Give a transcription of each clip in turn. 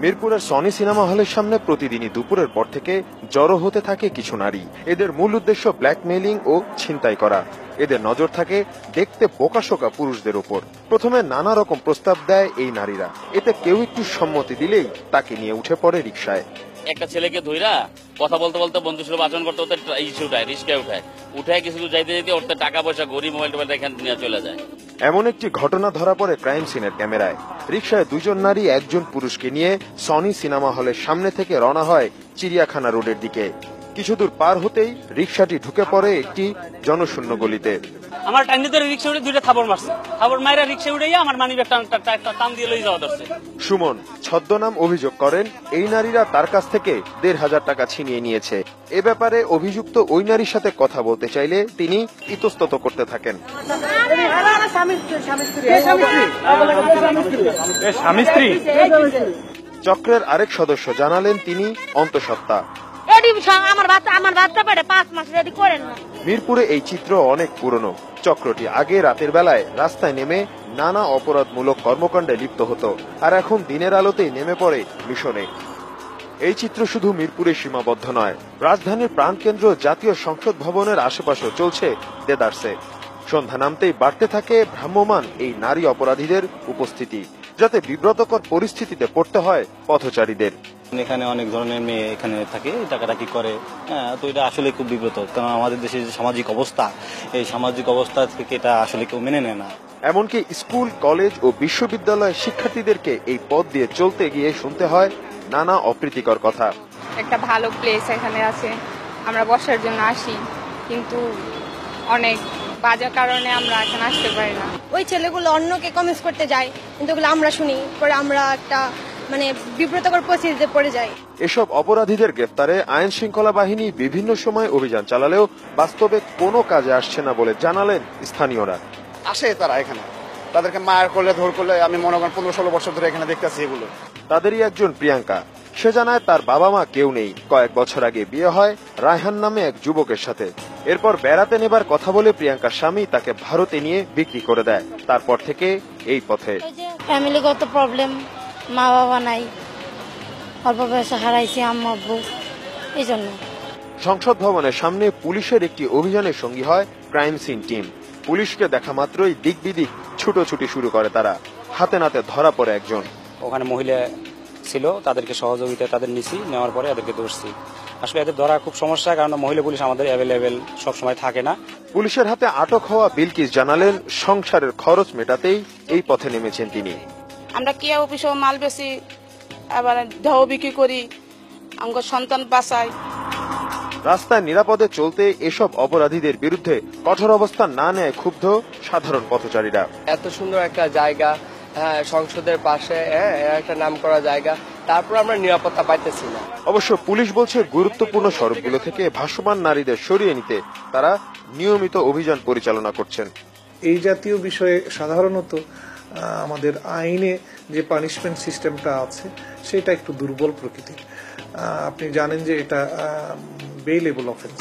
মিরপুরের Sony cinema হলের সামনে প্রতিদিনই দুপুরের পর থেকে জড়ো হতে থাকে কিছু নারী। এদের মূল উদ্দেশ্য ব্ল্যাকমেইলিং ও ছিনতাই করা। এদের নজর থাকে দেখতে বোকাশোকা পুরুষদের উপর। প্রথমে নানা রকম প্রস্তাব দেয় এই নারীরা, এতে কেউ একটু সম্মতি দিলেই তাকে নিয়ে উঠে পড়ে রিকশায়। একটা ছেলেকে ধইরা কথা বলতে বলতে বন্ধুসুলভ আচরণ করতে করতে উঠায়, রিস্কায় উঠায় কিছু যাইতে যেতে ওর টাকা পয়সা ঘড়ি মোবাইল টোবাইল এখানে নিয়ে চলে যায়। এমন একটি ঘটনা ধরা পড়ে ক্রাইম সিনের ক্যামেরায়। রিকশায় দুজন নারী একজন পুরুষকে নিয়ে সনি সিনেমা হলের সামনে থেকে রওনা হয় চিড়িয়াখানা রোডের দিকে। কিছু দূর পার হতেই রিকশাটি ঢুকে পড়ে একটি জনশূন্য গলিতে। আমার টাইনি ধরে রিকশা উঠে দুইটা থাপড় মারছে, থাপড় মাইরা রিকশা উঠে আমার মানিব্যাগ টান দিয়ে লই যাওয়া ধরছে। সুমন ছদ্মনাম অভিযোগ করেন এই নারীরা তার কাছ থেকে ১৫০০ টাকা ছিনিয়ে নিয়েছে। এ ব্যাপারে অভিযুক্ত ওই নারীর সাথে কথা বলতে চাইলে তিনি ইতস্তত করতে থাকেন। চক্রের আরেক সদস্য জানালেন তিনি অন্তঃসত্ত্বা। মিরপুরে এই চিত্র অনেক পুরনো। চক্রটি আগে রাতের বেলায় রাস্তায় নেমে নানা অপরাধমূলক কর্মকাণ্ডে লিপ্ত হতো, আর এখন দিনের আলোতেই নেমে পড়ে মিশনে। এই চিত্র শুধু মিরপুরে সীমাবদ্ধ নয়, রাজধানীর প্রাণকেন্দ্র জাতীয় সংসদ ভবনের আশেপাশেও চলছে দেদারসে। সন্ধ্যা নামতেই বাড়তে থাকে ভ্রাম্যমাণ এই নারী অপরাধীদের উপস্থিতি, যাতে বিব্রতকর পরিস্থিতিতে পড়তে হয় পথচারীদের। এখানে অনেক ধরনের মেয়ে এখানে থাকে, টাকাটাকি করে। তো এটা আসলে খুব বিব্রত, কারণ আমাদের দেশের যে সামাজিক অবস্থা, এই সামাজিক অবস্থা থেকে এটা আসলে কেউ মেনে নেয় না। এমনকি স্কুল, কলেজ ও বিশ্ববিদ্যালয়ের শিক্ষার্থীদেরকে এই পথ দিয়ে চলতে গিয়ে শুনতে হয় নানা অপ্রীতিকর কথা। একটা ভালো প্লেস এখানে আছে, আমরা বসার জন্য আসি, কিন্তু অনেক বাজে কারণে আমরা এখানে আসতে পারি না। ওই ছেলেগুলো অন্যকে কমেন্টস করতে যায়, কিন্তু ওগুলো আমরা শুনি, পরে আমরা একটা বিব্রতকর পরিস্থিতিতে পড়ে যাই। এসব অপরাধীদের গ্রেফতারে আইন শৃঙ্খলা বাহিনী বিভিন্ন সময় অভিযান চালালেও বাস্তবে কোনো কাজে আসছে না বলে জানালেন স্থানীয়রা। আসে তারা এখানে, তাদেরকে মার করলে ধর করলে আমি মনে করেন ১৫-১৬ বছর ধরে এখানে দেখতেছি এগুলো। তাদেরই একজন প্রিয়াঙ্কা। সে জানায় তার বাবা মা কেউ নেই। কয়েক বছর আগে বিয়ে হয় রায়হান নামে এক যুবকের সাথে। এরপর বেড়াতে নেবার কথা বলে প্রিয়াঙ্কার স্বামী তাকে ভারতে নিয়ে বিক্রি করে দেয়। তারপর থেকে এই পথে। ফ্যামিলিগত প্রবলেম, মা বাবা নাই, অল্প বয়সে হারাইছি আম্মা আব্বু, এই জন্য। সংসদ ভবনের সামনে পুলিশের একটি অভিযানের সঙ্গী হয় ক্রাইম সিন টিম। পুলিশকে দেখা মাত্রই দিক বিদিক ছুটোছুটি শুরু করে তারা। হাতে নাতে ধরা পড়ে একজন। ওখানে মহিলা ছিল, তাদেরকে সহযোগিতা তাদের নিছি, নেওয়ার পরে এদেরকে ধরছি। আসলে এদের ধরা খুব সমস্যা, কারণ মহিলা পুলিশ আমাদের অ্যাভেলেবেল সবসময় থাকে না। পুলিশের হাতে আটক হওয়া বিলকিস জানালেন সংসারের খরচ মেটাতেই এই পথে নেমেছেন তিনি। আমরা কিয়া অফিসে মাল বেশি, আবার ঢাও বিক্রি করি, আমার সন্তান বাঁচাই। রাস্তায় নিরাপদে চলতে এসব অপরাধীদের বিরুদ্ধে কঠোর অবস্থান না নেয় ক্ষুব্ধ সাধারণ পথচারীরা। এত সুন্দর একটা জায়গা, সংসদের পাশে একটা নাম করা জায়গা, তারপর আমরা নিরাপত্তা পাইতেছি না। অবশ্য পুলিশ বলছে গুরুত্বপূর্ণ সড়কগুলো থেকে ভাসমান নারীদের সরিয়ে নিতে তারা নিয়মিত অভিযান পরিচালনা করছেন। এই জাতীয় বিষয়ে সাধারণত আমাদের আইনে যে পানিশমেন্ট সিস্টেমটা আছে সেটা একটু দুর্বল প্রকৃতির। আপনি জানেন যে এটা বেইলেবল অফেন্স।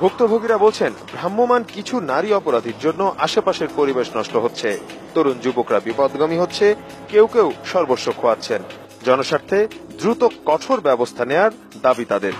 ভুক্তভোগীরা বলছেন ভ্রাম্যমাণ কিছু নারী অপরাধীর জন্য আশেপাশের পরিবেশ নষ্ট হচ্ছে, তরুণ যুবকরা বিপদগামী হচ্ছে, কেউ কেউ সর্বস্ব খোয়াচ্ছেন। জনস্বার্থে দ্রুত কঠোর ব্যবস্থা নেয়ার দাবি তাদের।